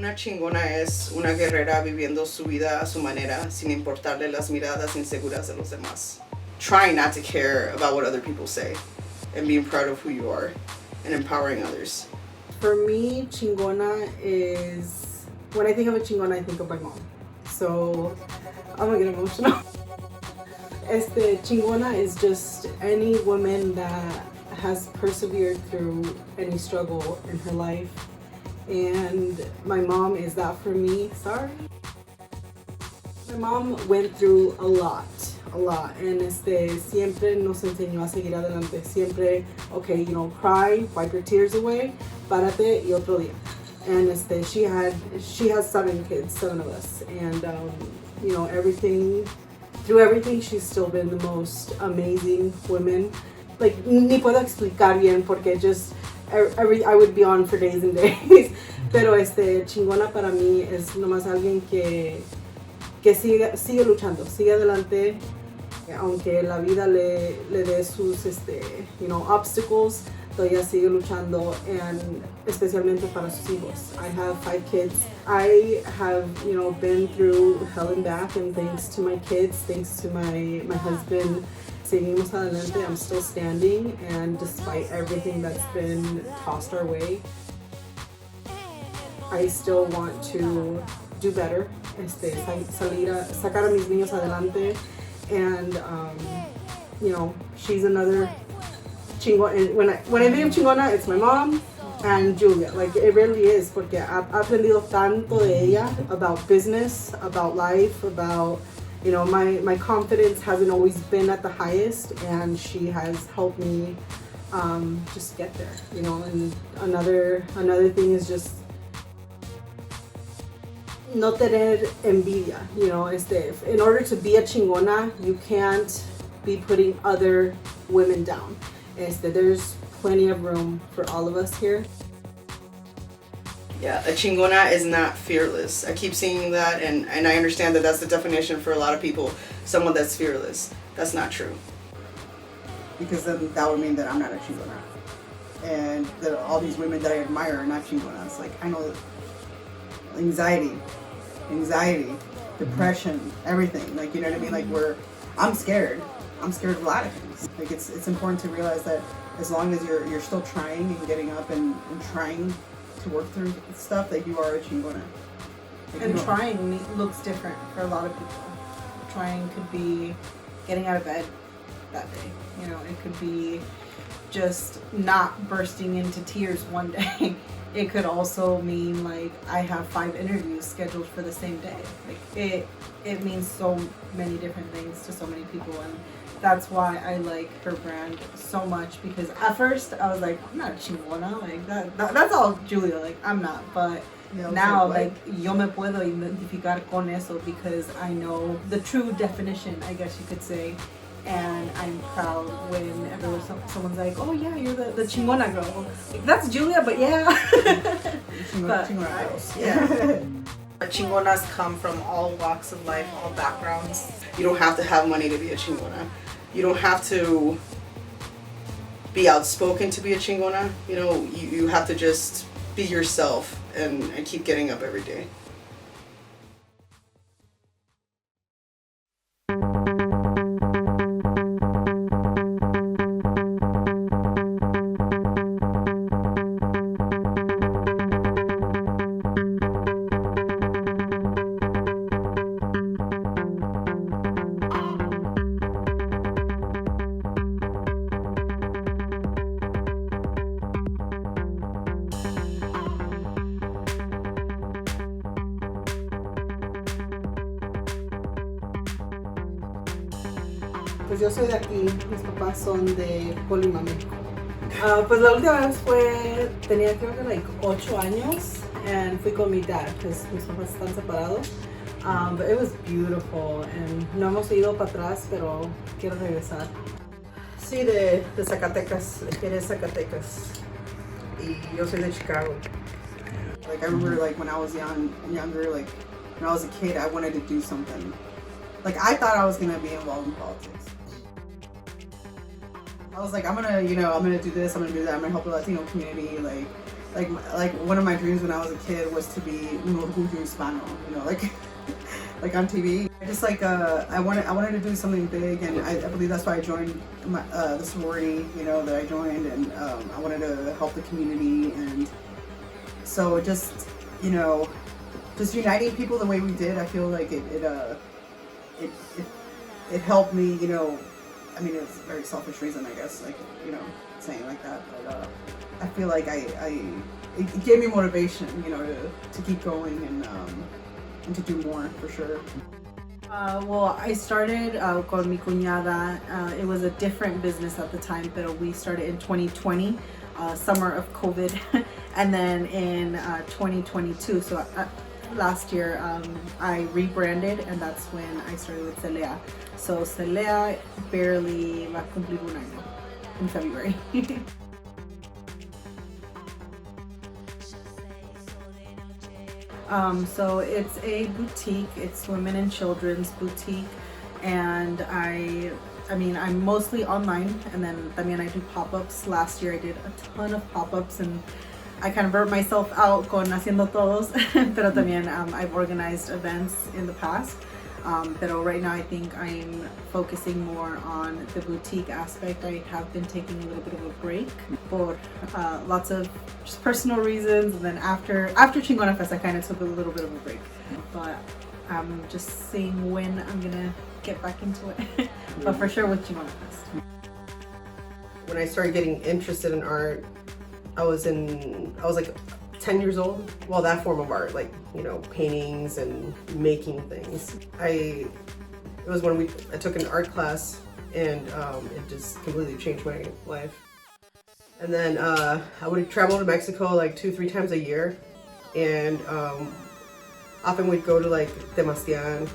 Una chingona es una guerrera viviendo su vida a su manera, sin importarle las miradas inseguras de los demás. Trying not to care about what other people say, and being proud of who you are, and empowering others. For me, chingona is, when I think of a chingona, I think of my mom. So I'm gonna get emotional. Chingona is just any woman that has persevered through any struggle in her life. And my mom is that for me. Sorry. My mom went through a lot. And siempre nos enseñó a seguir adelante. Siempre, okay, you know, cry, wipe your tears away, párate y otro día. And she has 7 kids, 7 of us. And, you know, through everything, she's still been the most amazing woman. Like, ni puedo explicar bien porque just, I would be on for days and days. Pero chingona para mí es nomás alguien que sigue luchando, sigue adelante, aunque la vida le dé sus, you know, obstacles, todavía sigue luchando, and especialmente para sus hijos. I have 5 kids. I have, you know, been through hell and back, and thanks to my kids, thanks to my husband, seguimos adelante. I'm still standing, and despite everything that's been tossed our way, I still want to do better, sacar a mis niños adelante, and you know, she's another chingona. And when I think of chingona, it's my mom and Julia. Like, it really is, porque he aprendido tanto de ella about business, about life, about, you know, my confidence hasn't always been at the highest, and she has helped me just get there, you know. And another thing is just no tener envidia, you know. In order to be a chingona, you can't be putting other women down. There's plenty of room for all of us here. Yeah, a chingona is not fearless. I keep seeing that, and I understand that that's the definition for a lot of people, someone that's fearless. That's not true. Because then that would mean that I'm not a chingona. And that all these women that I admire are not chingonas. Like, I know anxiety, depression, everything. Like, you know what I mean? Like, I'm scared. I'm scared of a lot of things. Like, it's important to realize that as long as you're still trying and getting up and trying to work through stuff, that you are a chingona. Like, and trying looks different for a lot of people. Trying could be getting out of bed that day. You know, it could be just not bursting into tears one day. It could also mean, like, I have 5 interviews scheduled for the same day. Like, it means so many different things to so many people, and that's why I like her brand so much, because at first I was like, I'm not a chingona, like that's all Julia, like I'm not, but now like yo me puedo identificar con eso because I know the true definition, I guess you could say. And I'm proud whenever someone's like, oh yeah, you're the chingona girl. Like, that's Julia, but yeah. Chingona girls. Yeah. Chingonas come from all walks of life, all backgrounds. You don't have to have money to be a chingona. You don't have to be outspoken to be a chingona. You know, you have to just be yourself and keep getting up every day. Pues yo soy de aquí, mis papás son de Colima, México. Pues la última vez tenía creo que like 8 años, and fui con mi dad, because mis papás están separados. But it was beautiful, and no hemos ido para atrás, pero quiero regresar. Sí, de Zacatecas, de Jerez, Zacatecas. Y yo soy de Chicago. Like, I remember, like, when I was younger, like, when I was a kid, I wanted to do something. Like, I thought I was gonna be involved in politics. I was like, I'm gonna do this, I'm gonna do that, I'm gonna help the Latino community, like, like one of my dreams when I was a kid was to be un orgullo hispano, you know, like like on TV. I just like I wanted to do something big, and I believe that's why I joined the sorority, you know, that I joined, and I wanted to help the community, and so just, you know, just uniting people the way we did, I feel like it helped me, you know. I mean, it's a very selfish reason, I guess, like, you know, saying like that, but I feel like it gave me motivation, you know, to keep going and to do more, for sure. Well, I started con mi cuñada. It was a different business at the time, but we started in 2020, summer of COVID, and then in 2022, so last year, I rebranded, and that's when I started with Celea. So Celea barely va a cumplir un año in February. So it's a boutique. It's women and children's boutique, and I mean, I'm mostly online, and then también I do pop-ups. Last year I did a ton of pop-ups, and I kind of burnt myself out con haciendo todos, pero también I've organized events in the past. Pero right now I think I'm focusing more on the boutique aspect. I have been taking a little bit of a break for lots of just personal reasons, and then after Chingona Fest I kind of took a little bit of a break. But I'm just seeing when I'm gonna get back into it. But for sure with Chingona Fest. When I started getting interested in art, I was like 10 years old. Well, that form of art, like, you know, paintings and making things. It was when I took an art class, and it just completely changed my life. And then I would travel to Mexico like 2-3 times a year, and often we'd go to like Temastian,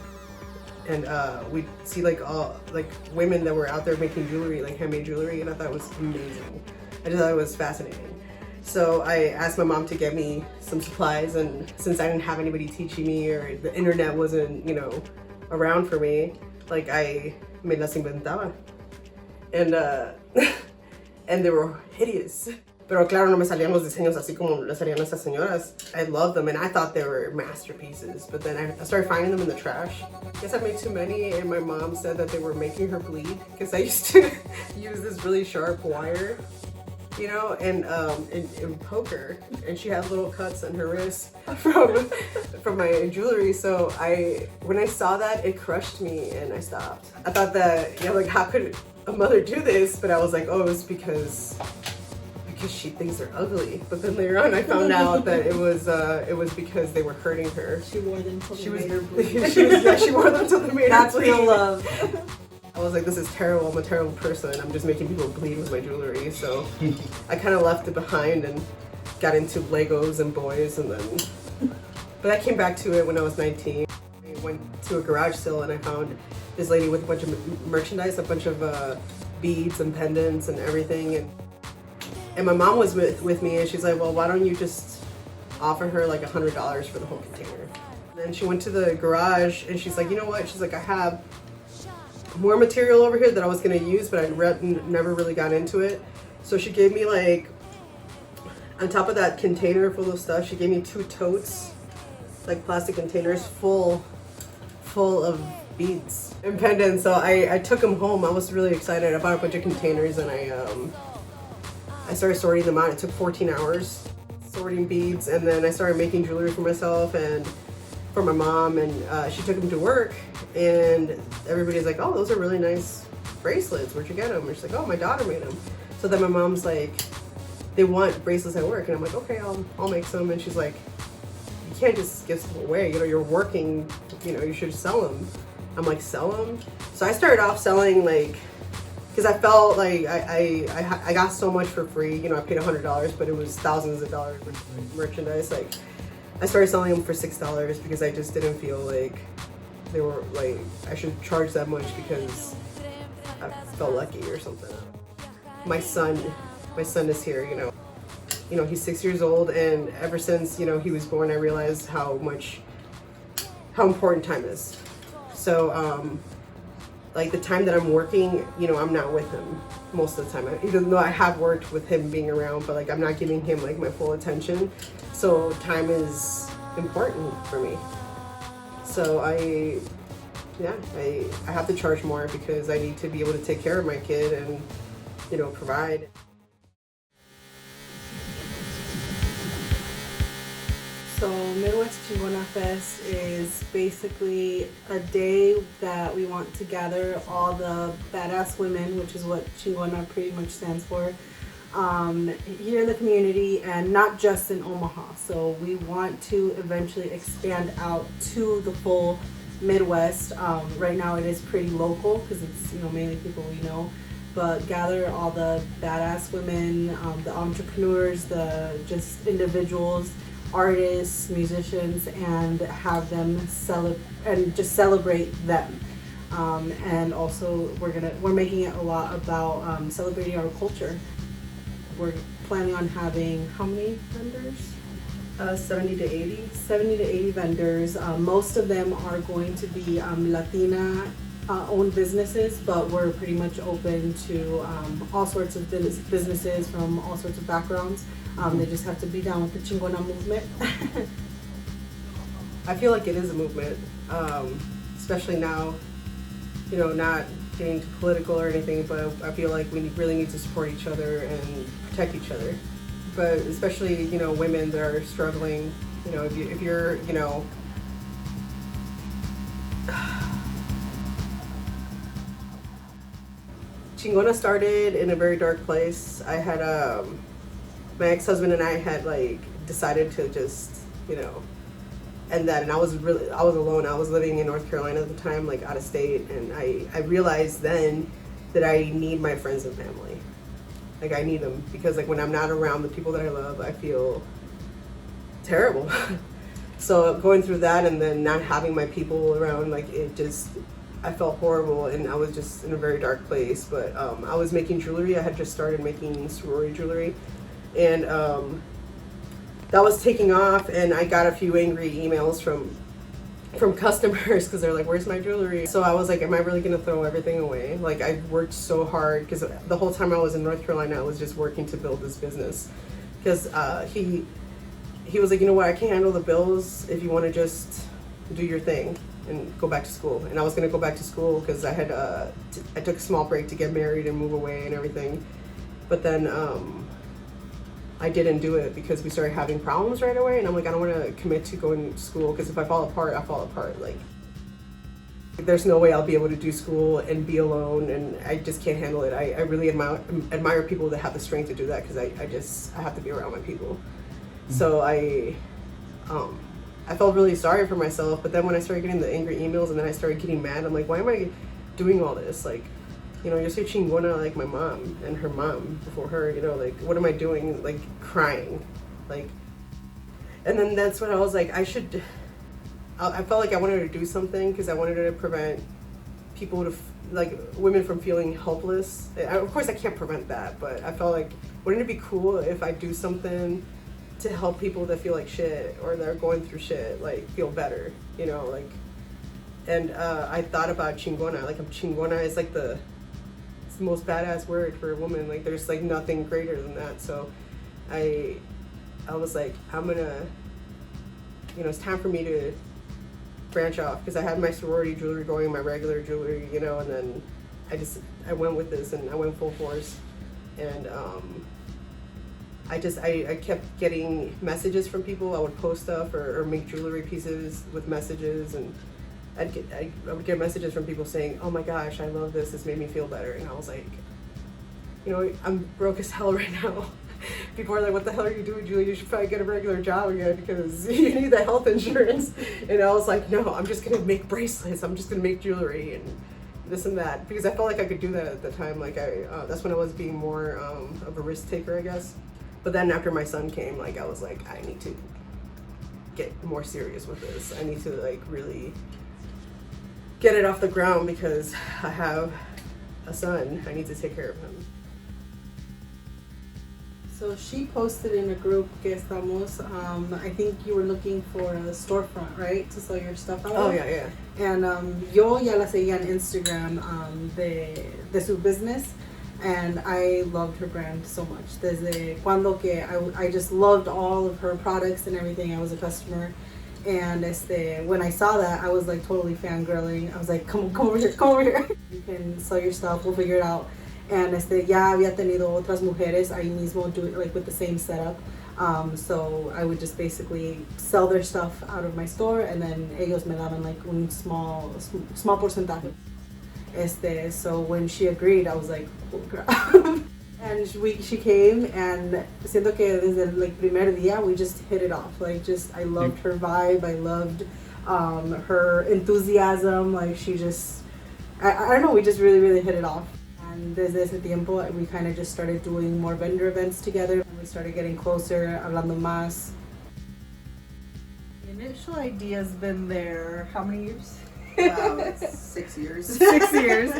and we'd see like all like women that were out there making jewelry, like handmade jewelry, and I thought it was amazing. I just thought it was fascinating. So I asked my mom to get me some supplies, and since I didn't have anybody teaching me, or the internet wasn't, you know, around for me, like I me las inventaba. And and they were hideous. Pero claro, no me salían los diseños así como les salían esas señoras. I loved them, and I thought they were masterpieces, but then I started finding them in the trash. I guess I made too many, and my mom said that they were making her bleed, because I used to use this really sharp wire, you know, and poke her, and she had little cuts on her wrist from my jewelry. So when I saw that, it crushed me, and I stopped. I thought that, you know, like, how could a mother do this? But I was like, oh, it was because she thinks they're ugly. But then later on, I found out that it was because they were hurting her. She wore them till they made her bleed. She wore them till they made her bleed. That's real love. I was like, this is terrible. I'm a terrible person. I'm just making people bleed with my jewelry. So I kind of left it behind and got into Legos and boys, and then. But I came back to it when I was 19. I went to a garage sale, and I found this lady with a bunch of merchandise, a bunch of beads and pendants and everything. And my mom was with me, and she's like, well, why don't you just offer her like $100 for the whole container? And then she went to the garage, and she's like, you know what? She's like, I have more material over here that I was gonna use, but I never really got into it. So she gave me, like, on top of that container full of stuff, she gave me 2 totes, like plastic containers full of beads and pendants. So I took them home. I was really excited. I bought a bunch of containers, and I started sorting them out. It took 14 hours sorting beads, and then I started making jewelry for myself and for my mom, and she took them to work, and everybody's like, oh, those are really nice bracelets. Where'd you get them? And she's like, oh, my daughter made them. So then my mom's like, they want bracelets at work, and I'm like, okay, I'll make some. And she's like, you can't just give them away. You know, you're working. You know, you should sell them. I'm like, sell them? So I started off selling, like, because I felt like I got so much for free. You know, I paid $100, but it was thousands of dollars worth of merchandise. Like, I started selling them for $6 because I just didn't feel like they were, like, I should charge that much because I felt lucky or something. My son is here, you know, he's 6 years old, and ever since, you know, he was born, I realized how important time is. So Like the time that I'm working, you know, I'm not with him most of the time. Even though I have worked with him being around, but like I'm not giving him like my full attention. So time is important for me. So I have to charge more because I need to be able to take care of my kid and, you know, provide. So Midwest Chingona Fest is basically a day that we want to gather all the badass women, which is what Chingona pretty much stands for, here in the community, and not just in Omaha. So we want to eventually expand out to the full Midwest. Right now it is pretty local because it's, you know, mainly people we know, but gather all the badass women, the entrepreneurs, the just individuals, artists, musicians, and have them celebrate them. And also we're making it a lot about celebrating our culture. We're planning on having how many vendors? 70 to 80. 70 to 80 vendors. Most of them are going to be Latina owned businesses, but we're pretty much open to all sorts of businesses from all sorts of backgrounds. They just have to be down with the Chingona movement. I feel like it is a movement, especially now, you know, not getting too political or anything, but I feel like we really need to support each other and protect each other. But especially, you know, women that are struggling, you know, if you're, you know, Chingona started in a very dark place. I had, my ex-husband and I had like decided to just, you know, end that, and I was alone. I was living in North Carolina at the time, like out of state, and I realized then that I need my friends and family. Like I need them because like when I'm not around the people that I love, I feel terrible. So going through that and then not having my people around, like I felt horrible, and I was just in a very dark place. But I was making jewelry. I had just started making sorority jewelry, and that was taking off, and I got a few angry emails from customers because they're like, where's my jewelry? So I was like, am I really gonna throw everything away? Like I worked so hard because the whole time I was in North Carolina, I was just working to build this business because he was like, you know what, I can't handle the bills if you want to just do your thing and go back to school. And I was gonna go back to school because I had I took a small break to get married and move away and everything, but then I didn't do it because we started having problems right away, and I'm like, I don't want to commit to going to school because if I fall apart, I fall apart. Like, there's no way I'll be able to do school and be alone, and I just can't handle it. I really admire people that have the strength to do that because I have to be around my people. Mm-hmm. So I felt really sorry for myself, but then when I started getting the angry emails and then I started getting mad, I'm like, why am I doing all this? Like, you know, yo soy chingona like my mom and her mom before her, you know, like, what am I doing? Like, crying. Like, and then that's when I was like, I felt like I wanted to do something because I wanted to prevent people like women from feeling helpless. Of course, I can't prevent that, but I felt like, wouldn't it be cool if I do something to help people that feel like shit or that are going through shit, like, feel better, you know, like, and I thought about chingona. Like, chingona is like the most badass word for a woman. Like, there's like nothing greater than that. So I was like, I'm gonna, you know, it's time for me to branch off because I had my sorority jewelry going, my regular jewelry, you know, and then I went with this and I went full force. And I kept getting messages from people. I would post stuff or make jewelry pieces with messages, and I would get messages from people saying, oh my gosh, I love this made me feel better. And I was like, you know, I'm broke as hell right now. People are like, what the hell are you doing, Julie? You should probably get a regular job again because you need the health insurance. And I was like, no, I'm just gonna make bracelets. I'm just gonna make jewelry and this and that, because I felt like I could do that at the time. Like that's when I was being more of a risk taker, I guess. But then after my son came, like, I was like, I need to get more serious with this. I need to like really get it off the ground because I have a son. I need to take care of him. So she posted in a group que estamos, I think you were looking for a storefront, right? To sell your stuff out Oh of. yeah. And yo ya la seguía en Instagram de su business. And I loved her brand so much. Desde cuando que I just loved all of her products and everything. I was a customer. And when I saw that, I was like totally fangirling. I was like, come over here. You can sell your stuff, we'll figure it out. And ya había tenido otras mujeres ahí mismo do it like with the same setup. So I would just basically sell their stuff out of my store, and then ellos me daban like un small porcentaje. So when she agreed, I was like, oh, crap. And she came, and siento que desde el like primer día we just hit it off. Like I loved her vibe. I loved her enthusiasm. Like she just, I don't know. We just really hit it off. And desde ese tiempo, we kind of just started doing more vendor events together. And we started getting closer, hablando más. The initial idea's been there how many years? Wow, it's 6 years. 6 years.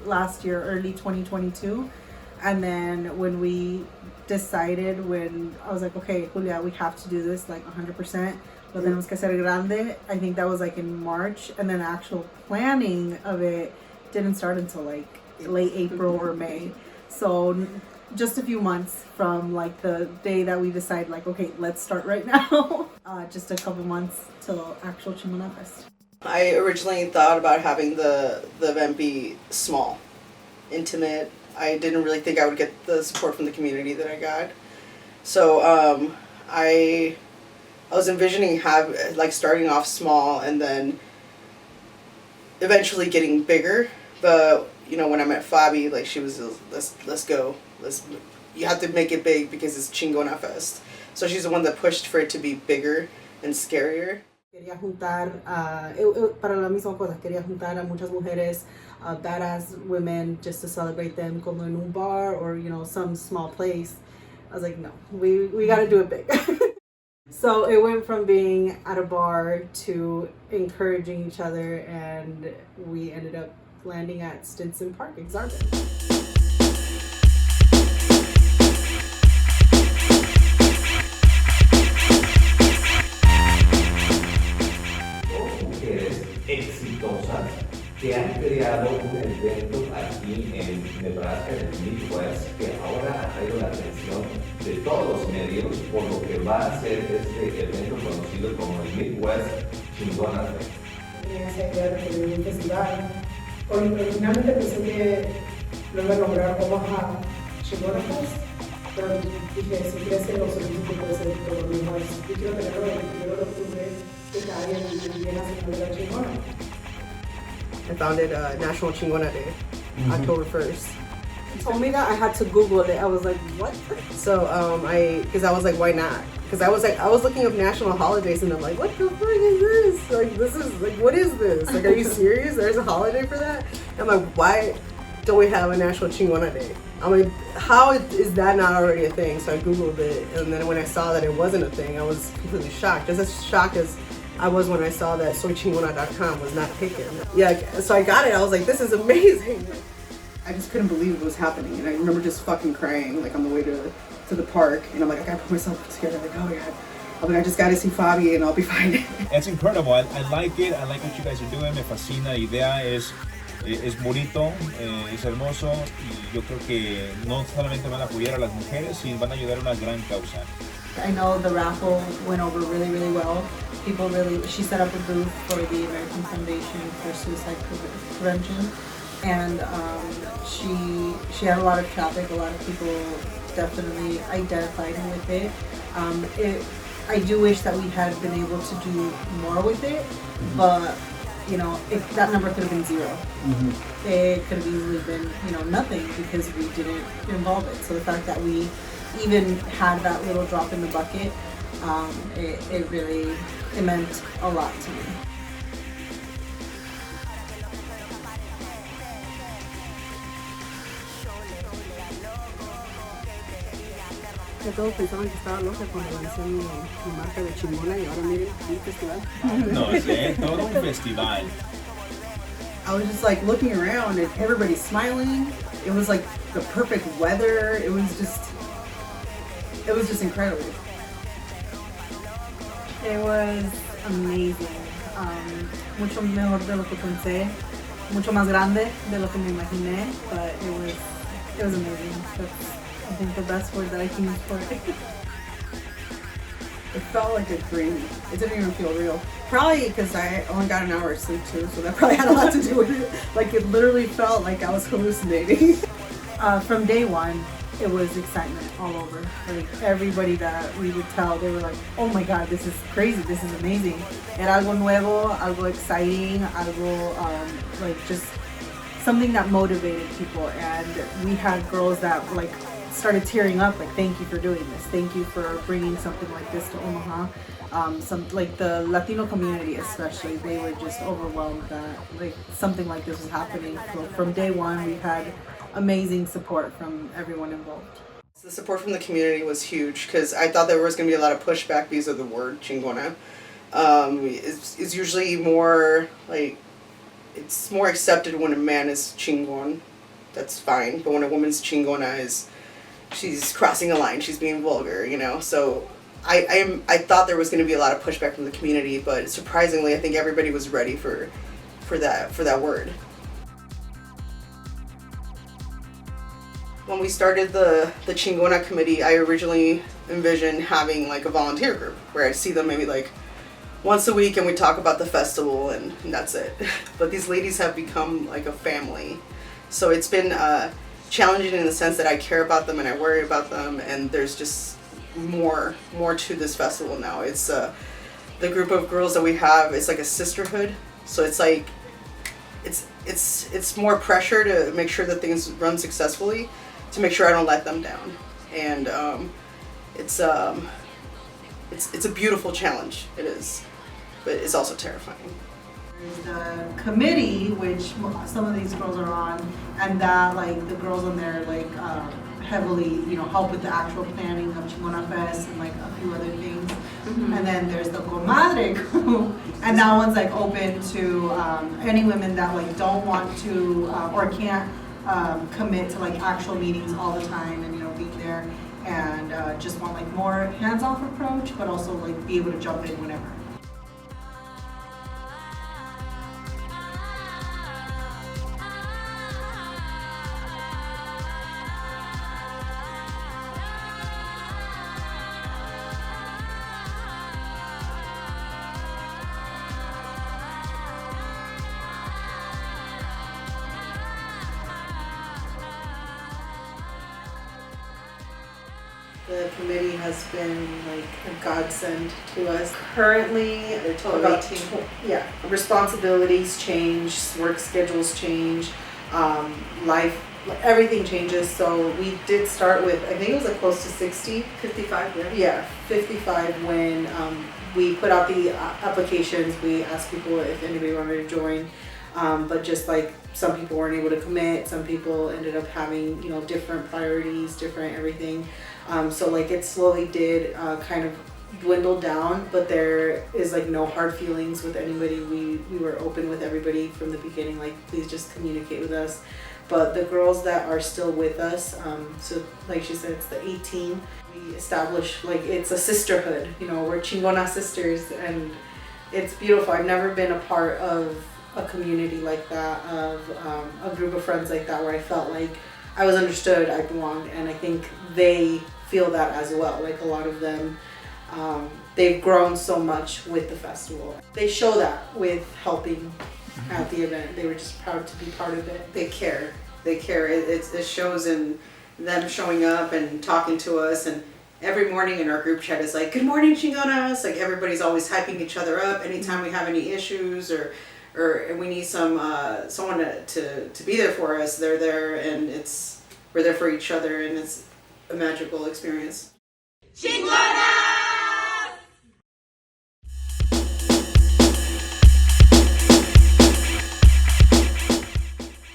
Last year, early 2022. And then when we decided, when I was like, okay, Julia, we have to do this like 100%. Lo tenemos que hacer grande. I think that was like in March. And then the actual planning of it didn't start until like late April or May. So just a few months from like the day that we decided like, okay, let's start right now. Just a couple months till actual Chingona Fest. I originally thought about having the event be small, intimate. I didn't really think I would get the support from the community that I got. So I was envisioning starting off small and then eventually getting bigger. But when I met Fabi, like she was, let's go. You have to make it big because it's Chingona Fest. So she's the one that pushed for it to be bigger and scarier. Quería juntar, para la misma cosa, quería juntar a muchas mujeres, badass women, just to celebrate them como en un bar or, some small place. I was like, no, we gotta do it big. So it went from being at a bar to encouraging each other, and we ended up landing at Stinson Park, Exarban. Exitosas que han creado un evento aquí en Nebraska, en el Midwest, que ahora ha traído la atención de todos los medios por lo que va a ser este evento conocido como el Midwest Chingona Fest. Tenía esa idea de tener un festival. Originalmente pensé que lo iba a lograr Omaha Chingona Fest, pero dije, si quieres ser los olímpicos puede ser todo lo demás. Yo quiero tenerlo el 1 de octubre que cae en el Día Nacional de la Chingona. I founded National Chingona Day, October 1st. You told me that, I had to Google it. I was like, what? So because I was like, why not? Because I was looking up national holidays and I'm like, what the fuck is this? Like, this is like, what is this? Like, are you serious? There's a holiday for that? And I'm like, why don't we have a National Chingona Day? I'm like, how is that not already a thing? So I Googled it, and then when I saw that it wasn't a thing, I was completely shocked. Just as shocked as I was when I saw that soychingona.com was not taken. Yeah, so I got it. I was like, this is amazing. I just couldn't believe it was happening, and I remember just fucking crying like on the way to the park, and I'm like, I gotta put myself together. Like, oh god, I'm like, I just gotta see Fabi and I'll be fine. It's incredible. I like it. I like what you guys are doing. Me fascina. La idea es bonito, es hermoso, y yo creo que no solamente van a apoyar a las mujeres, sino van a ayudar a una gran causa. I know the raffle went over really well. She set up a booth for the American Foundation for Suicide Prevention, and she had a lot of traffic. A lot of people definitely identified with it. I do wish that we had been able to do more with it, but that number could have been 0. It could have easily been nothing because we didn't involve it. So the fact that we even had that little drop in the bucket, it meant a lot to me. Que todos pensaban que estaba loca cuando lancé mi marca de chingona, y ahora miren, un festival. No, es todo un festival. I was just like looking around and everybody's smiling. it was like the perfect weather. It was just incredible. It was amazing. Mucho mejor de lo que pensé. Mucho más grande de lo que me imaginé, but it was amazing. That's, I think, the best word that I can use for it. It felt like a dream. It didn't even feel real. Probably because I only got an hour of sleep too, so that probably had a lot to do with it. Like, it literally felt like I was hallucinating. From day one, it was excitement all over. Like, everybody that we would tell, they were like, oh my God, this is crazy, this is amazing. Era algo nuevo, algo exciting, algo like just something that motivated people. And we had girls that like started tearing up, like, thank you for doing this, thank you for bringing something like this to Omaha. Some, like, the Latino community especially, they were just overwhelmed that like something like this was happening. So from day one, we had amazing support from everyone involved. The support from the community was huge because I thought there was going to be a lot of pushback because of the word Chingona. It's usually more like, it's more accepted when a man is Chingon. That's fine, but when a woman's Chingona, she's crossing a line, she's being vulgar, you know. So I thought there was going to be a lot of pushback from the community, but surprisingly, I think everybody was ready for that word. When we started the Chingona Committee, I originally envisioned having like a volunteer group where I see them maybe like once a week and we talk about the festival and that's it. But these ladies have become like a family. So it's been challenging in the sense that I care about them and I worry about them, and there's just more to this festival now. It's the group of girls that we have, it's like a sisterhood. So it's like it's more pressure to make sure that things run successfully, to make sure I don't let them down. And it's a beautiful challenge, it is, but it's also terrifying. There's the committee, which some of these girls are on, and that like the girls on there like heavily, you know, help with the actual planning of Chingona Fest and like a few other things. Mm-hmm. And then there's the comadre group, and that one's like open to any women that like don't want to or can't commit to like actual meetings all the time and, you know, be there, and just want like more hands-off approach, but also like be able to jump in whenever. The committee has been like a godsend to us. Currently, they're total about 18. Responsibilities change, work schedules change, life, everything changes. So we did start with, I think it was like close to 60. 55, yeah. Yeah, 55 when we put out the applications. We asked people if anybody wanted to join. But just like some people weren't able to commit, some people ended up having, you know, different priorities, different everything. So like it slowly did kind of dwindle down, but there is like no hard feelings with anybody. We were open with everybody from the beginning, like please just communicate with us. But the girls that are still with us, so like she said, it's the 18. We established like it's a sisterhood, you know, we're Chingona sisters, and it's beautiful. I've never been a part of a community like that, of a group of friends like that, where I felt like I was understood, I belonged, and I think they feel that as well. Like a lot of them, they've grown so much with the festival. They show that with helping at the event. They were just proud to be part of it. They care. It shows in them showing up and talking to us, and every morning in our group chat is like, good morning Chingonas. Like everybody's always hyping each other up anytime we have any issues or we need someone to be there for us. They're there, and we're there for each other, and it's a magical experience. Chingona!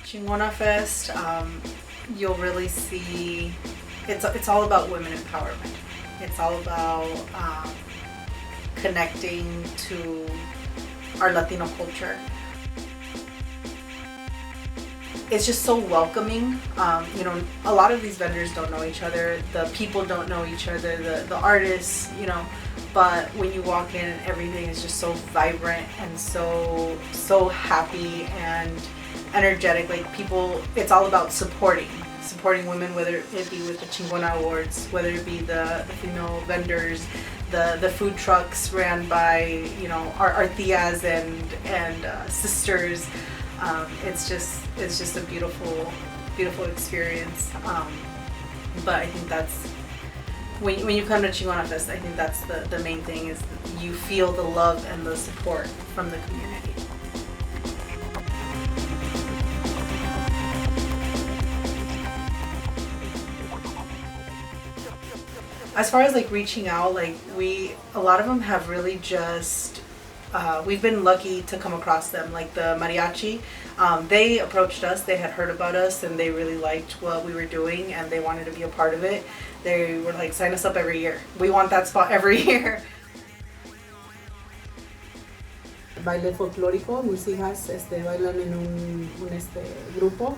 Chingona Fest, you'll really see it's all about women empowerment. It's all about connecting to our Latino culture. it's just so welcoming. You know, a lot of these vendors don't know each other. The people don't know each other. The artists, you know. But when you walk in, everything is just so vibrant and so happy and energetic. Like people, it's all about supporting women, whether it be with the Chingona Awards, whether it be the female vendors, the food trucks ran by, you know, our tias and sisters. It's just a beautiful experience. But I think that's when you come to Chingona Fest, I think that's the main thing, is you feel the love and the support from the community. As far as like reaching out, like a lot of them have really just, we've been lucky to come across them. Like the mariachi, they approached us, they had heard about us and they really liked what we were doing and they wanted to be a part of it. They were like, sign us up every year. We want that spot every year. Baile folclórico, mis hijas bailan en un grupo.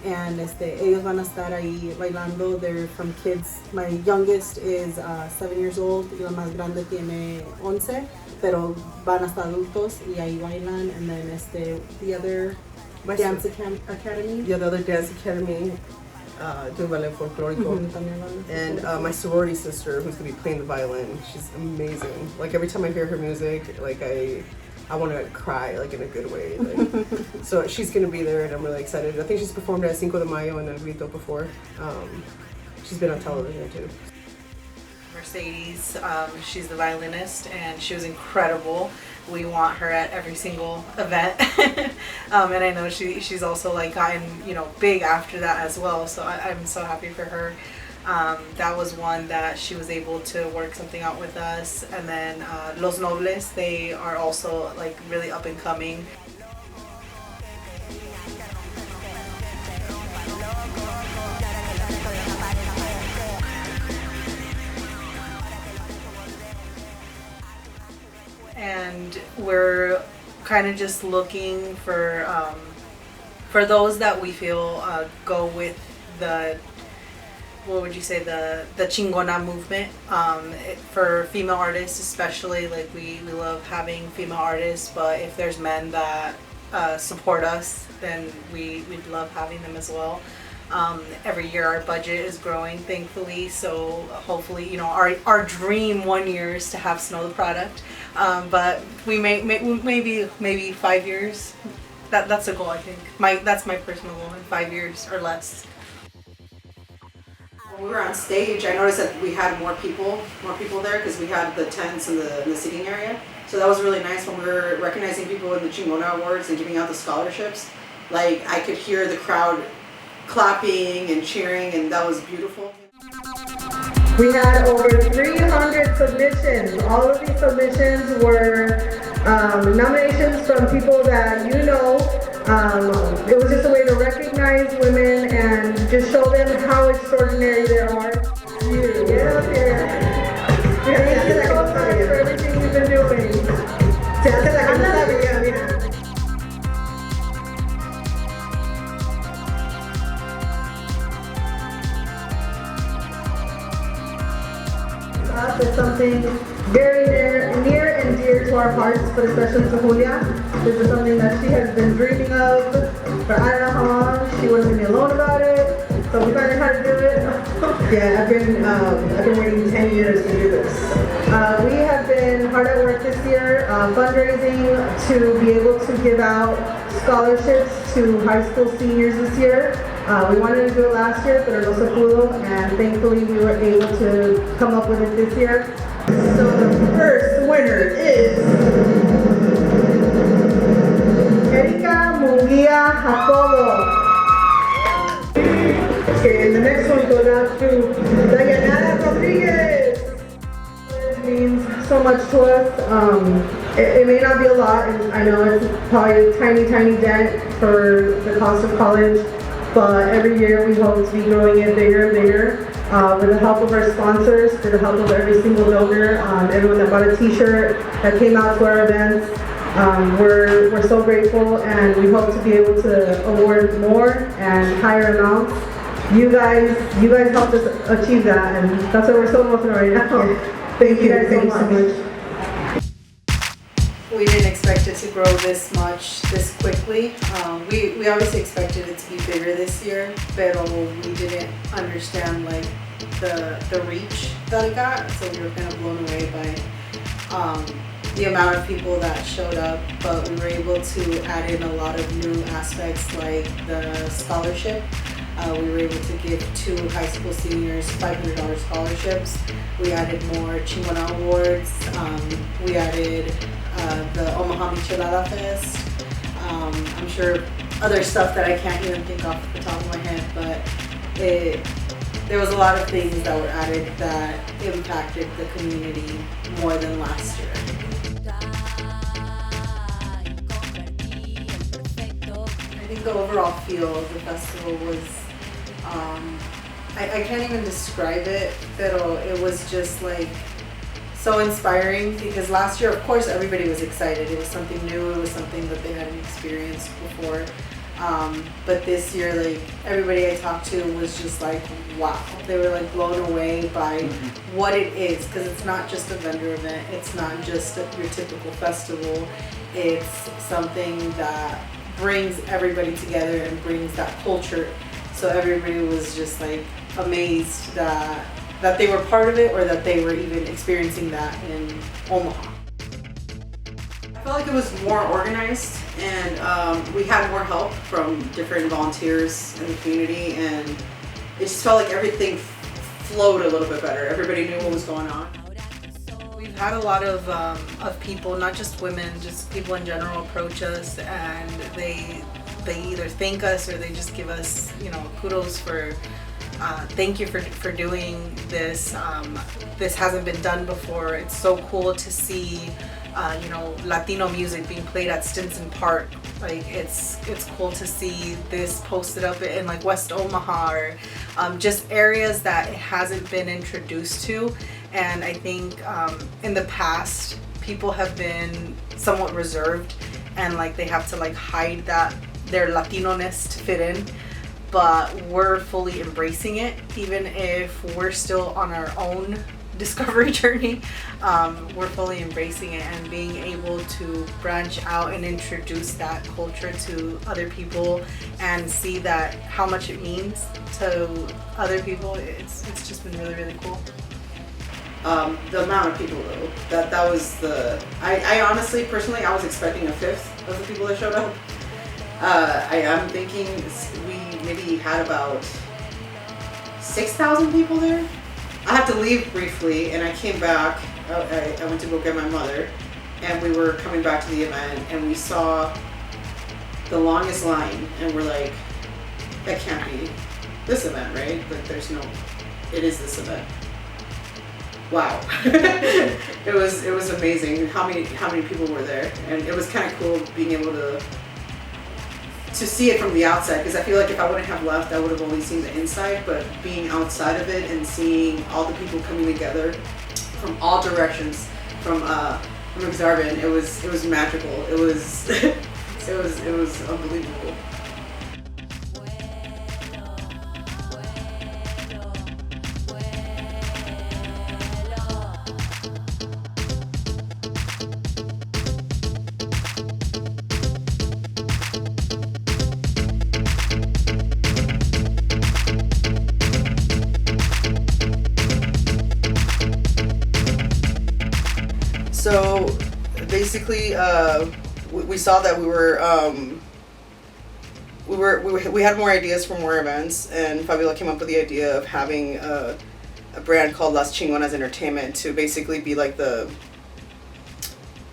And ellos van a estar ahí bailando. They're from kids. My youngest is 7 years old y la más grande tiene 11, pero van hasta adultos y ahí bailan. And then the other dance academy. Yeah, the other dance academy doing ballet folklorico. And my sorority sister, who's gonna be playing the violin, she's amazing. Like every time I hear her music, like I want to cry, like in a good way. Like, so she's gonna be there, and I'm really excited. I think she's performed at Cinco de Mayo and El Grito before. She's been on television too. Mercedes, she's the violinist, and she was incredible. We want her at every single event, and I know she's also like gotten, you know, big after that as well. So I'm so happy for her. That was one that she was able to work something out with us. And then Los Nobles, they are also like really up and coming. And we're kind of just looking for those that we feel go with the, what would you say, the Chingona movement, for female artists especially. Like we love having female artists, but if there's men that support us, then we'd love having them as well. Every year our budget is growing, thankfully, so hopefully, you know, our dream one year is to have Snow the product, but we maybe 5 years. That's a goal, I think. That's my personal goal, in 5 years or less. When we were on stage, I noticed that we had more people there because we had the tents and the seating area. So that was really nice when we were recognizing people in the Chingona Awards and giving out the scholarships. Like I could hear the crowd clapping and cheering, and that was beautiful. We had over 300 submissions. All of these submissions were nominations from people that you know. It was just a way to recognize women and just show them how extraordinary they are. Get up here. Thank you so much for everything you've been doing. It's something very near and dear to our hearts, but especially to Julia. This is something that she has been dreaming of for I don't know how long. She wouldn't leave me alone about it, so we finally had to do it. Yeah, I've been waiting 10 years to do this. We have been hard at work this year, fundraising to be able to give out scholarships to high school seniors this year. We wanted to do it last year, pero no se pudo, and thankfully we were able to come up with it this year. So the first winner is Erika Munguia Jacobo. Okay, and the next one goes out to Dayanara Rodriguez. It means so much to us. It may not be a lot, and I know it's probably a tiny dent for the cost of college, but every year we hope to be growing it bigger and bigger. With the help of our sponsors, with the help of every single donor, everyone that bought a t-shirt, that came out to our events, We're so grateful, and we hope to be able to award more and higher amounts. You guys helped us achieve that, and that's why we're so emotional right now. Thank you guys so much. We didn't expect it to grow this much, this quickly. We obviously expected it to be bigger this year, but we didn't understand like the reach that it got. So we were kind of blown away by the amount of people that showed up. But we were able to add in a lot of new aspects like the scholarship. We were able to give 2 high school seniors $500 scholarships. We added more Chingona awards. We added the Omaha Michelada Fest. I'm sure other stuff that I can't even think off the top of my head, but there was a lot of things that were added that impacted the community more than last year. I think the overall feel of the festival was, I can't even describe it, but it was just like so inspiring, because last year, of course, everybody was excited. It was something new. It was something that they hadn't experienced before. But this year, like, everybody I talked to was just like, wow. They were like blown away by what it is, because it's not just a vendor event. It's not just your typical festival. It's something that brings everybody together and brings that culture. So everybody was just like amazed that they were part of it, or that they were even experiencing that in Omaha. I felt like it was more organized, and we had more help from different volunteers in the community, and it just felt like everything flowed a little bit better. Everybody knew what was going on. We've had a lot of people, not just women, just people in general, approach us, and they either thank us or they just give us, kudos for thank you for doing this. This hasn't been done before. It's so cool to see Latino music being played at Stinson Park. Like it's cool to see this posted up in like West Omaha, or just areas that it hasn't been introduced to. And I think in the past people have been somewhat reserved, and like they have to like hide that their Latino-ness to fit in. But we're fully embracing it, even if we're still on our own discovery journey. We're fully embracing it, and being able to branch out and introduce that culture to other people and see that how much it means to other people. It's just been really, really cool. The amount of people though, that was I honestly, personally, I was expecting a fifth of the people that showed up. I'm thinking we maybe had about 6,000 people there. I had to leave briefly, and I came back. I went to go get my mother, and we were coming back to the event, and we saw the longest line, and we're like, that can't be this event, right? But it is this event. Wow. It was amazing how many people were there, and it was kind of cool being able to see it from the outside, because I feel like if I wouldn't have left, I would have only seen the inside. But being outside of it and seeing all the people coming together from all directions, from Exarban, it was magical. It was it was unbelievable. So basically, we saw that we had more ideas for more events, and Fabiola came up with the idea of having a brand called Las Chingonas Entertainment to basically be like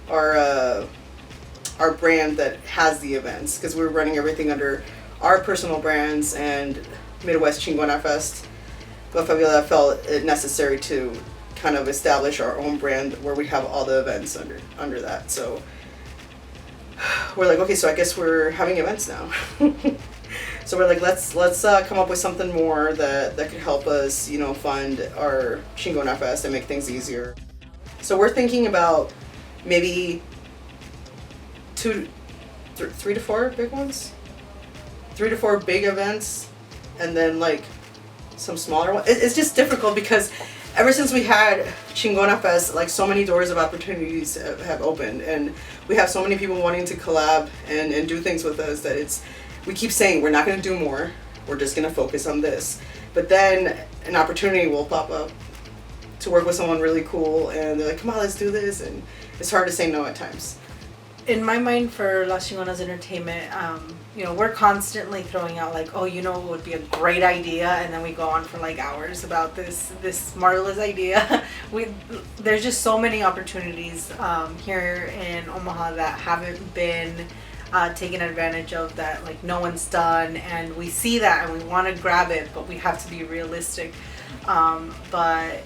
our brand that has the events, because we were running everything under our personal brands and Midwest Chingona Fest, but Fabiola felt it necessary to kind of establish our own brand where we have all the events under that. So we're like, okay, so I guess we're having events now. So we're like, let's come up with something more that could help us, fund our Chingona Fest and make things easier. So we're thinking about maybe 3 to 4 big ones, 3 to 4 big events, and then like some smaller ones. It's just difficult because ever since we had Chingona Fest, like so many doors of opportunities have opened, and we have so many people wanting to collab and do things with us that we keep saying we're not going to do more, we're just going to focus on this. But then an opportunity will pop up to work with someone really cool, and they're like, come on, let's do this, and it's hard to say no at times. In my mind, for Las Chingonas Entertainment, we're constantly throwing out like, oh, it would be a great idea, and then we go on for like hours about this marvelous idea. There's just so many opportunities here in Omaha that haven't been taken advantage of, that like no one's done, and we see that and we want to grab it, but we have to be realistic. But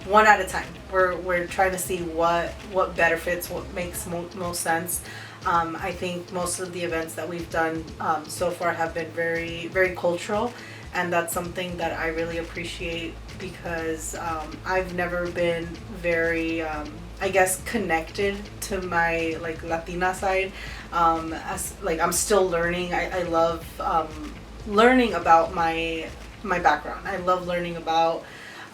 one at a time. We're trying to see what better fits, what makes most sense. I think most of the events that we've done so far have been very, very cultural, and that's something that I really appreciate, because I've never been very, connected to my like Latina side. I'm still learning. I love learning about my background. I love learning about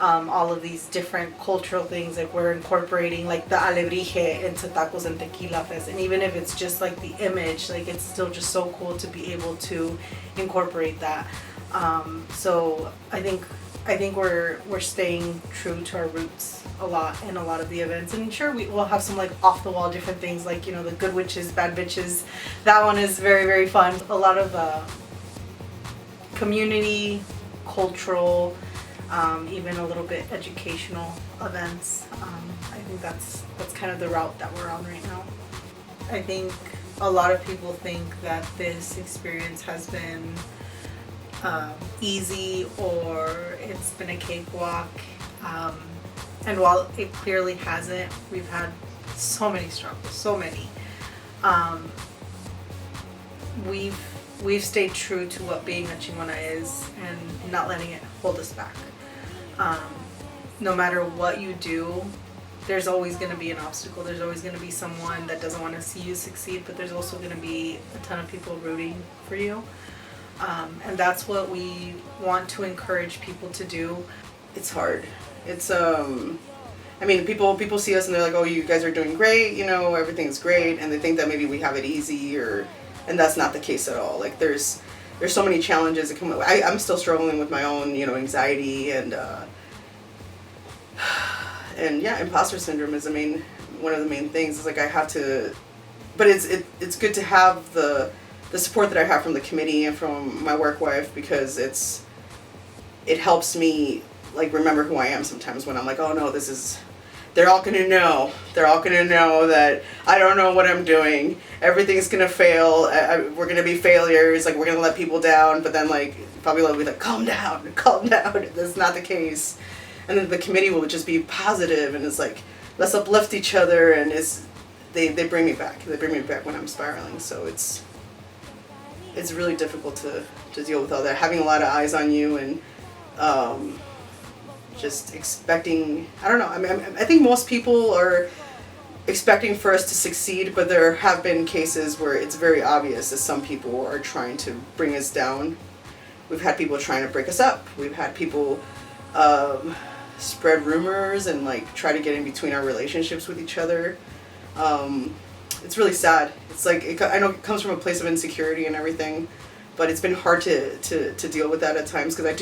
all of these different cultural things. Like we're incorporating like the alebrije into Tacos and Tequila Fest, and even if it's just like the image, like it's still just so cool to be able to incorporate that. So I think we're staying true to our roots a lot in a lot of the events, and sure we'll have some like off the wall different things, like the good witches, bad bitches. That one is very, very fun. A lot of community, cultural, even a little bit educational events. I think that's kind of the route that we're on right now. I think a lot of people think that this experience has been easy, or it's been a cakewalk. And while it clearly hasn't, we've had so many struggles, so many. We've stayed true to what being a Chingona is, and not letting it hold us back. No matter what you do, there's always going to be an obstacle. There's always going to be someone that doesn't want to see you succeed, but there's also going to be a ton of people rooting for you. And that's what we want to encourage people to do. It's hard. It's people see us and they're like, oh, you guys are doing great, everything's great, and they think that maybe we have it easy, and that's not the case at all. Like there's so many challenges that come. I'm still struggling with my own, anxiety and imposter syndrome is one of the main things. Is like I have to, but it's good to have the support that I have from the committee and from my work wife, because it helps me like remember who I am sometimes when I'm like, oh no, they're all gonna know that I don't know what I'm doing, everything's gonna fail, we're gonna be failures, like we're gonna let people down, but then like probably will be like, calm down, that's not the case. And then the committee will just be positive, and it's like, let's uplift each other, and they bring me back when I'm spiraling. So it's really difficult to deal with all that, having a lot of eyes on you, and just expecting, I don't know, I think most people are expecting for us to succeed, but there have been cases where it's very obvious that some people are trying to bring us down. We've had people trying to break us up. We've had people spread rumors and like try to get in between our relationships with each other. It's really sad. It's like, I know it comes from a place of insecurity and everything, but it's been hard to deal with that at times, because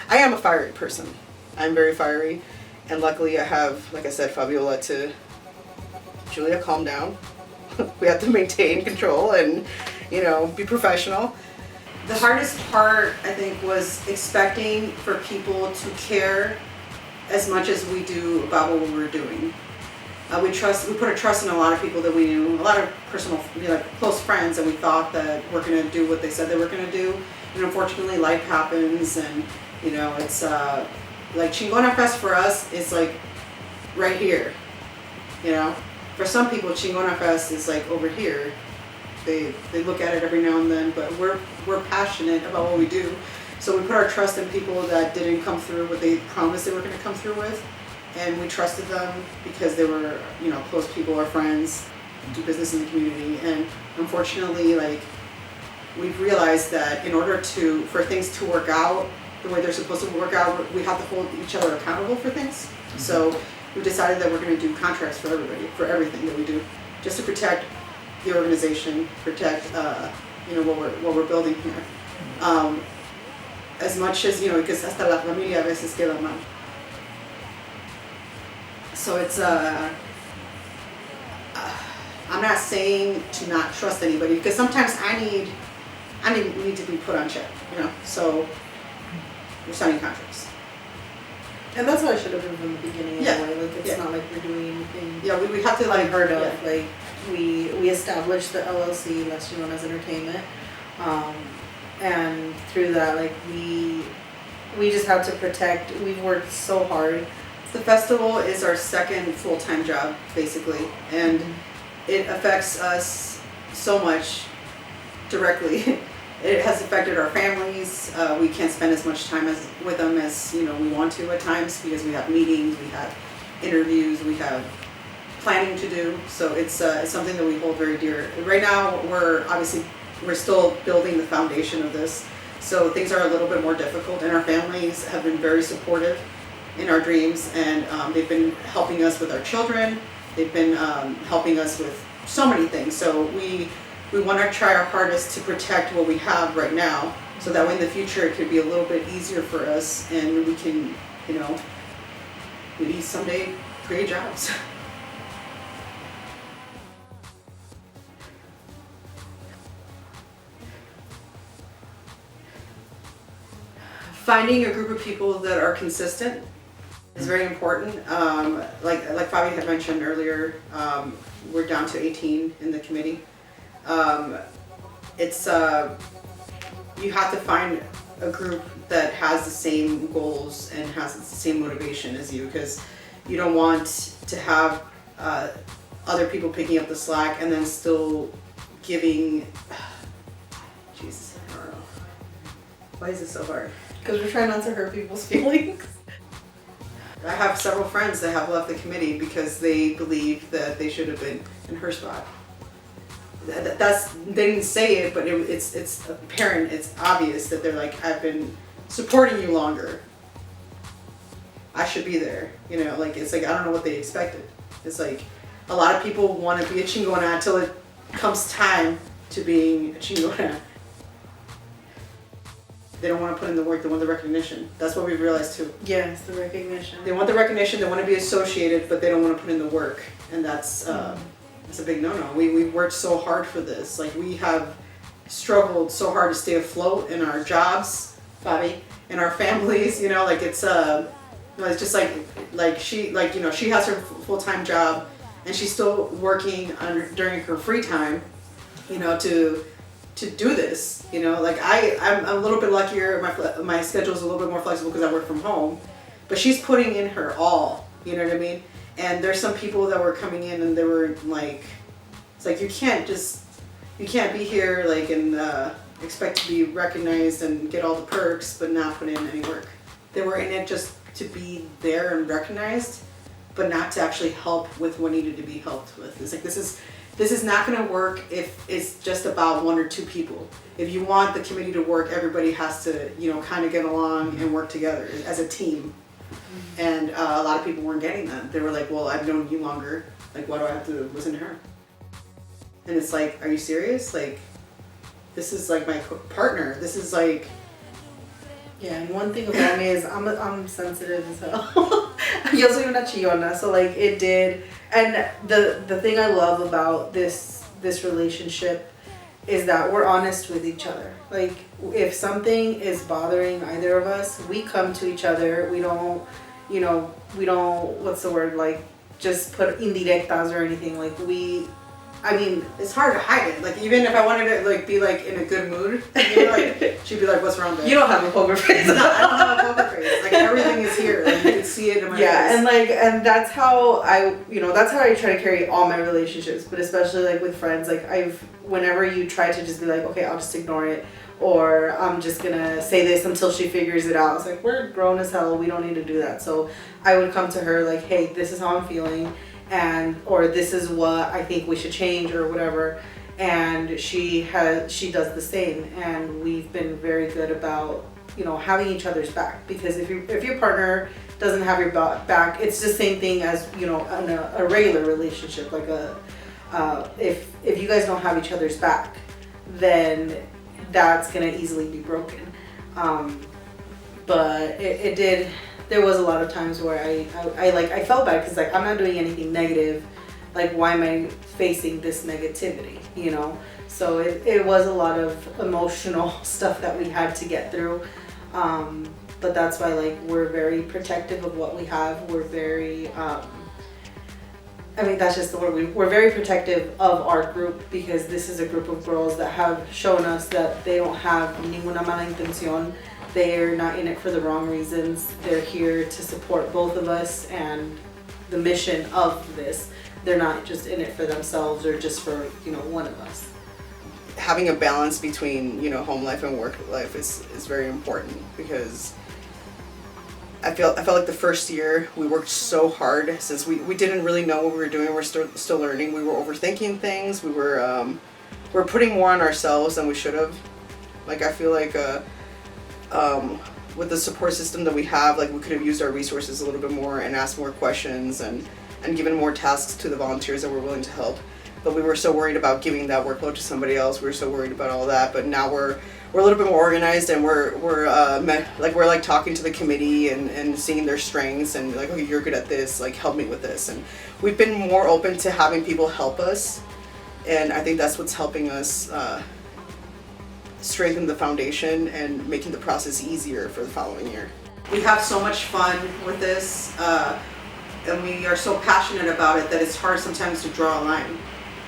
I am a fiery person. I'm very fiery, and luckily I have, like I said, Fabiola to, Julia, calm down. We have to maintain control and, be professional. The hardest part, I think, was expecting for people to care as much as we do about what we were doing. We put a trust in a lot of people that we knew, a lot of personal, close friends, and we thought that we're going to do what they said they were going to do. And unfortunately, life happens, and it's like Chingona Fest for us is like right here. For some people, Chingona Fest is like over here. They look at it every now and then, but we're passionate about what we do. So we put our trust in people that didn't come through what they promised they were going to come through with. And we trusted them because they were, close people or friends. do business in the community. And unfortunately, like, we've realized that in order for things to work out the way they're supposed to work out, we have to hold each other accountable for things. So we decided that we're going to do contracts for everybody, for everything that we do, just to protect the organization, protect what we're building here. As much as, because hasta la familia a veces queda mal. So it's I'm not saying to not trust anybody, because sometimes I need to be put on check, So we're signing contracts. And that's what I should have been from the beginning anyway. Like, it's not like we're doing anything. Yeah, we have to unheard of. Yeah. Like, we established the LLC, Las Chingonas Entertainment, and through that, like, we just have to protect. We've worked so hard. The festival is our second full-time job, basically, and it affects us so much directly. It has affected our families. We can't spend as much time with them as we want to at times, because we have meetings, we have interviews, we have planning to do. So it's something that we hold very dear. Right now, we're still building the foundation of this, so things are a little bit more difficult. And our families have been very supportive in our dreams, and they've been helping us with our children. They've been helping us with so many things. So we want to try our hardest to protect what we have right now, so that way in the future it could be a little bit easier for us, and we can, maybe someday create jobs. Finding a group of people that are consistent is very important. Like Fabi had mentioned earlier, we're down to 18 in the committee. You have to find a group that has the same goals and has the same motivation as you, because you don't want to have other people picking up the slack and then still giving. Jesus, I don't know. Why is it so hard? Because we're trying not to hurt people's feelings. I have several friends that have left the committee because they believe that they should have been in her spot. They didn't say it, but it's apparent, it's obvious that they're like, I've been supporting you longer. I should be there. It's like, I don't know what they expected. It's like, a lot of people want to be a Chingona until it comes time to being a Chingona. They don't want to put in the work, they want the recognition. That's what we've realized too. Yes, the recognition. They want the recognition, they want to be associated, but they don't want to put in the work. And that's a big no-no. We've worked so hard for this. Like, we have struggled so hard to stay afloat in our jobs, Fabi, in our families, it's just she has her full-time job, and she's still working during her free time, to do this, I'm a little bit luckier. My schedule is a little bit more flexible because I work from home, but she's putting in her all. You know what I mean? And there's some people that were coming in and they were like, it's like, you can't be here and expect to be recognized and get all the perks, but not put in any work. They were in it just to be there and recognized, but not to actually help with what needed to be helped with. It's like, this is not going to work if it's just about one or two people. If you want the committee to work, everybody has to, kind of get along and work together as a team. And a lot of people weren't getting that. They were like, well, I've known you longer. Like, why do I have to listen to her? And it's like, are you serious? Like, this is like my partner. This is like... Yeah, and one thing about me is I'm sensitive as hell. Yo soy una chillona, so like it did. And the thing I love about this relationship is that we're honest with each other. Like, if something is bothering either of us, we come to each other. We don't, what's the word, like, just put indirectas or anything. Like, it's hard to hide it. Like, even if I wanted to be in a good mood, she'd be like, "What's wrong, babe?" You don't have a poker face. No, I don't have a poker face. Like, everything is here. Like, you can see it in my face. And that's how that's how I try to carry all my relationships, but especially like with friends. Like, whenever you try to just be like, okay, I'll just ignore it, or I'm just gonna say this until she figures it out. It's like, we're grown as hell. We don't need to do that. So I would come to her like, hey, this is how I'm feeling. or this is what I think we should change or whatever. And she does the same, and we've been very good about, you know, having each other's back, because if your partner doesn't have your back, it's the same thing as, you know, in a regular relationship. Like if you guys don't have each other's back, then that's gonna easily be broken. But there was a lot of times where I felt bad, because like I'm not doing anything negative. Like, why am I facing this negativity, you know? So it was a lot of emotional stuff that we had to get through. But that's why, like, we're very protective of what we have. We're very, that's just the word. We're very protective of our group, because this is a group of girls that have shown us that they don't have ninguna mala intención. They're not in it for the wrong reasons. They're here to support both of us and the mission of this. They're not just in it for themselves or just for, you know, one of us. Having a balance between, you know, home life and work life is very important, because I felt like the first year we worked so hard, since we didn't really know what we were doing. We're still learning. We were overthinking things. We're putting more on ourselves than we should have. Like, I feel like with the support system that we have, like, we could have used our resources a little bit more and asked more questions and given more tasks to the volunteers that were willing to help. But we were so worried about giving that workload to somebody else. We were so worried about all that. But now we're a little bit more organized, and we're talking to the committee and seeing their strengths, and like, okay, you're good at this, like, help me with this. And we've been more open to having people help us, and I think that's what's helping us strengthen the foundation and making the process easier for the following year. We have so much fun with this. And we are so passionate about it that it's hard sometimes to draw a line.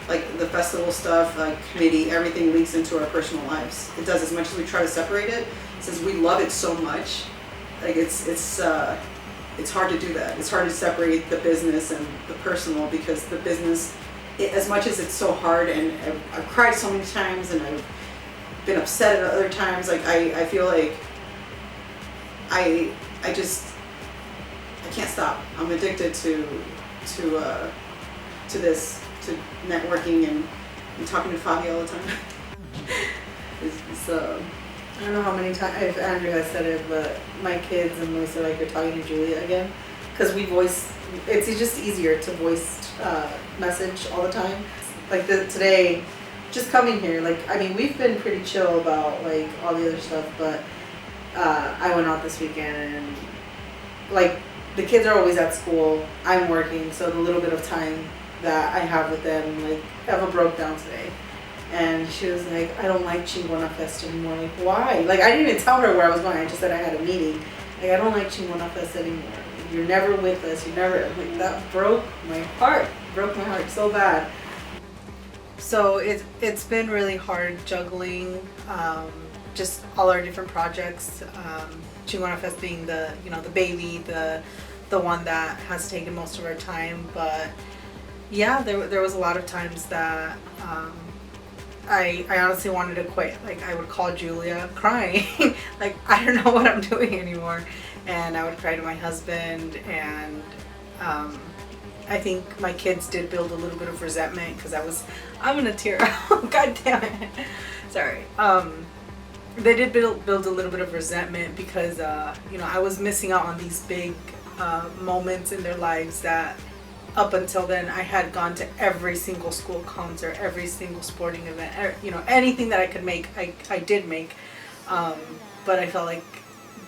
Like the festival stuff, committee, everything leaks into our personal lives. It does, as much as we try to separate it, since we love it so much. Like it's hard to do that. It's hard to separate the business and the personal, because the business, as much as it's so hard, and I've cried so many times and I've been upset at other times, like I feel like I can't stop. I'm addicted to this, to networking and talking to Fabi all the time. I don't know how many times, if Andrew has said it, but my kids and Melissa, like, you're talking to Julia again, because it's just easier to voice message all the time. Like today, just coming here, like, I mean, we've been pretty chill about, like, all the other stuff, but I went out this weekend, and like, the kids are always at school, I'm working, so the little bit of time that I have with them, like, Eva broke down today. And she was like, I don't like Chingona Fest anymore. Like, why? Like, I didn't even tell her where I was going, I just said I had a meeting. Like, I don't like Chingona Fest anymore. Like, you're never with us, you never, like, that broke my heart so bad. So it's been really hard juggling just all our different projects. Chingona Fest being the baby, the one that has taken most of our time. But yeah, there was a lot of times that I honestly wanted to quit. Like, I would call Julia crying, like, I don't know what I'm doing anymore, and I would cry to my husband. And I think my kids did build a little bit of resentment, because I'm gonna tear out. God damn it. Sorry. They did build a little bit of resentment, because I was missing out on these big moments in their lives that up until then I had gone to every single school concert, every single sporting event, anything that I could make, I did make. But I felt like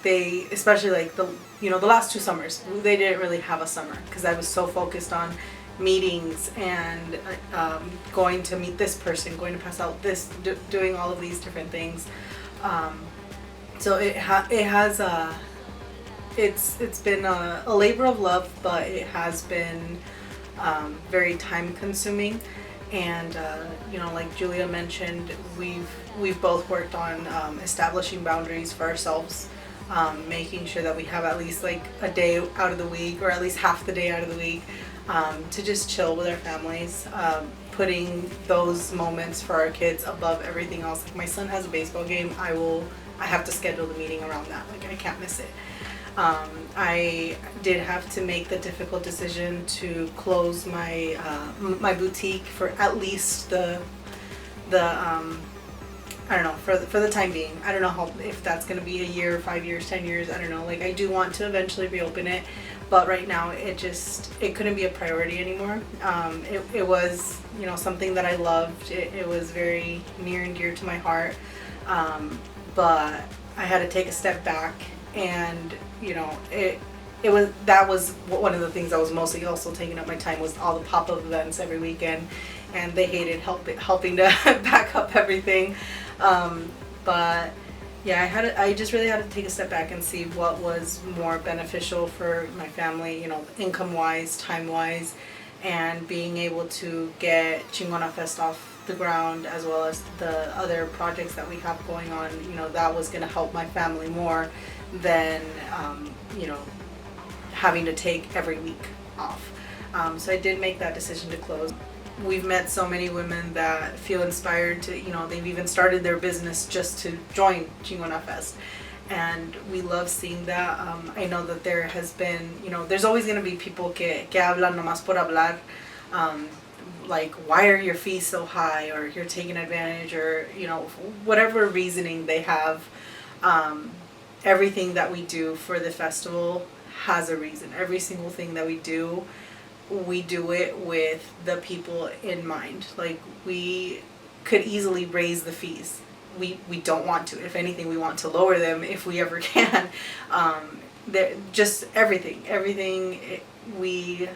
they, especially like the last 2 summers, they didn't really have a summer, because I was so focused on meetings and going to meet this person, going to pass out this, doing all of these different things. So it's been a labor of love, but it has been very time consuming. And like Julia mentioned, we've both worked on establishing boundaries for ourselves, making sure that we have at least like a day out of the week, or at least half the day out of the week, to just chill with our families, putting those moments for our kids above everything else. Like, my son has a baseball game, I have to schedule the meeting around that. Like, I can't miss it. I did have to make the difficult decision to close my my boutique for at least the I don't know, for the time being. I don't know if that's going to be a year, 5 years, 10 years. I don't know. Like, I do want to eventually reopen it, but right now it couldn't be a priority anymore. It was, you know, something that I loved. It was very near and dear to my heart. But I had to take a step back, and you know, that was one of the things that was mostly also taking up my time, was all the pop-up events every weekend, and they hated helping to back up everything. But yeah, I just really had to take a step back and see what was more beneficial for my family, you know, income-wise, time-wise, and being able to get Chingona Fest off the ground, as well as the other projects that we have going on. You know, that was going to help my family more than, you know, having to take every week off. So I did make that decision to close. We've met so many women that feel inspired to, you know, they've even started their business just to join Chingona Fest. And we love seeing that. I know that there has been, you know, there's always going to be people que hablan nomás por hablar. Like, why are your fees so high, or you're taking advantage, or, you know, whatever reasoning they have. Everything that we do for the festival has a reason. Every single thing that we do it with the people in mind. Like, we could easily raise the fees. We don't want to. If anything, we want to lower them if we ever can. Just everything. We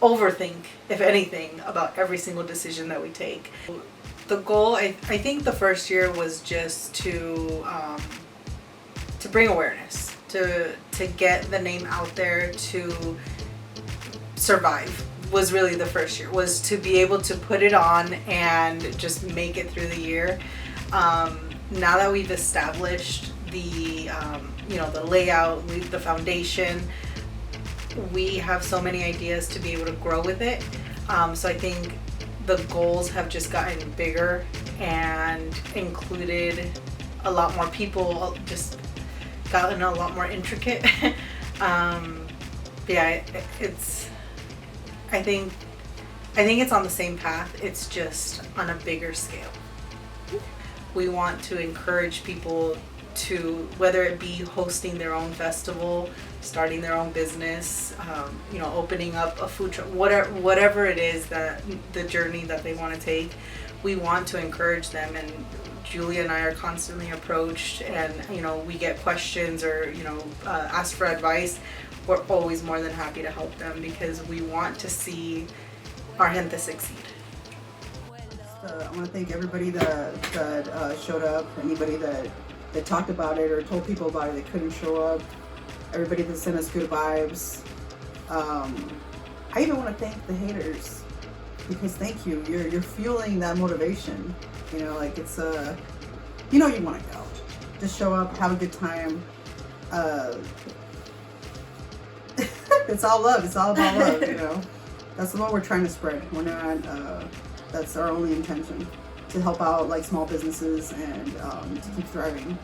overthink, if anything, about every single decision that we take. The goal, I think the first year was just to bring awareness, to get the name out there, to survive, was really the first year, was to be able to put it on and just make it through the year. Now that we've established the you know, the layout, the foundation, we have so many ideas to be able to grow with it. So I think the goals have just gotten bigger and included a lot more people, just gotten a lot more intricate. Yeah, I think it's on the same path. It's just on a bigger scale. We want to encourage people to, whether it be hosting their own festival, starting their own business, you know, opening up a food truck, whatever it is, that the journey that they want to take, we want to encourage them. And Julia and I are constantly approached, and, you know, we get questions, or, you know, ask for advice. We're always more than happy to help them, because we want to see our gente succeed. I want to thank everybody that showed up, anybody that talked about it or told people about it that couldn't show up, everybody that sent us good vibes. I even want to thank the haters, because thank you. You're fueling that motivation. You know, like, it's you know, you want to go. Just show up, have a good time. It's all love. It's all about love, you know. That's what we're trying to spread. We're not, that's our only intention, to help out, like, small businesses and to keep thriving.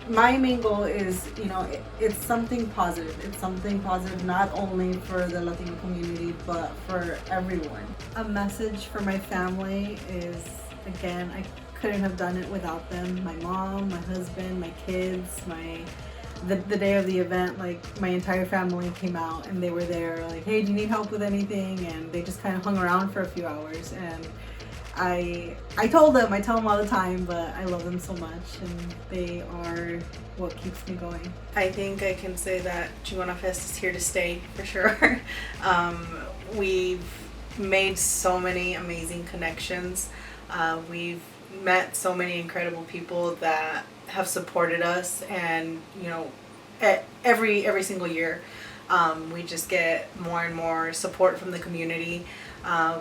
My main goal is, you know, it's something positive. It's something positive not only for the Latino community, but for everyone. A message for my family is, again, I couldn't have done it without them. My mom, my husband, my kids, the day of the event, like, my entire family came out, and they were there, like, hey, do you need help with anything? And they just kind of hung around for a few hours. And I tell them all the time, but I love them so much, and they are what keeps me going. I think I can say that Chingona Fest is here to stay, for sure. We've made so many amazing connections. We've met so many incredible people that have supported us, and, you know, every single year we just get more and more support from the community.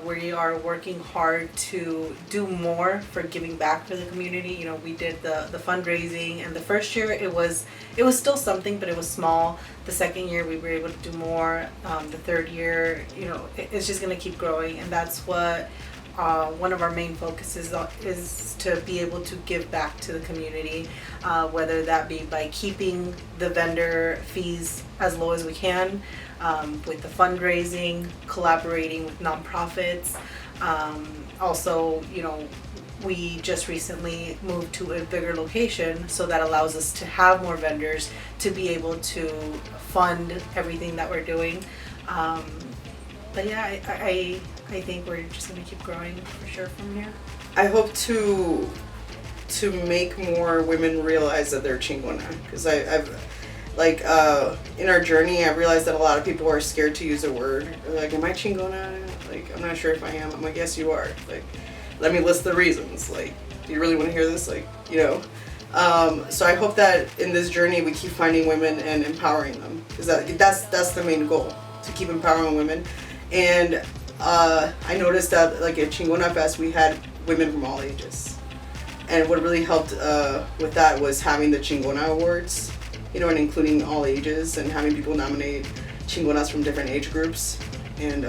We are working hard to do more for giving back to the community. You know, we did the fundraising, and the first year it was still something, but it was small. The second year we were able to do more. The third year, you know, it's just going to keep growing, and that's what one of our main focuses is to be able to give back to the community, whether that be by keeping the vendor fees as low as we can, with the fundraising, collaborating with nonprofits. Also, we just recently moved to a bigger location, so that allows us to have more vendors to be able to fund everything that we're doing. But yeah, I think we're just gonna keep growing for sure from here. I hope to make more women realize that they're Chingona, because I've like in our journey I've realized that a lot of people are scared to use a word. They're like, am I Chingona? Like, I'm not sure if I am. I'm like, yes you are. Like, let me list the reasons. Like, do you really want to hear this? Like, so I hope that in this journey we keep finding women and empowering them, because that's the main goal, to keep empowering women. And I noticed that like at Chingona Fest we had women from all ages, and what really helped with that was having the Chingona Awards, and including all ages, and having people nominate Chingonas from different age groups, and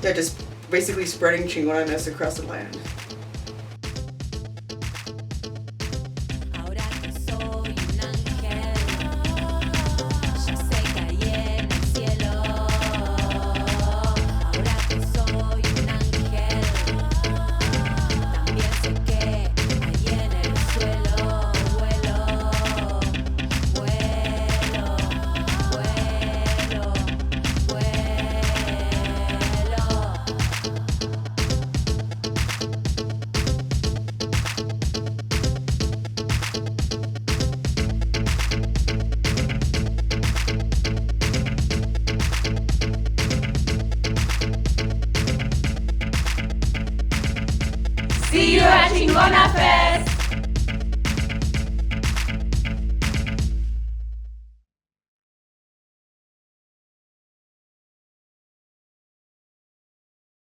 just basically spreading Chingona-ness across the land. See you at Chingona Fest!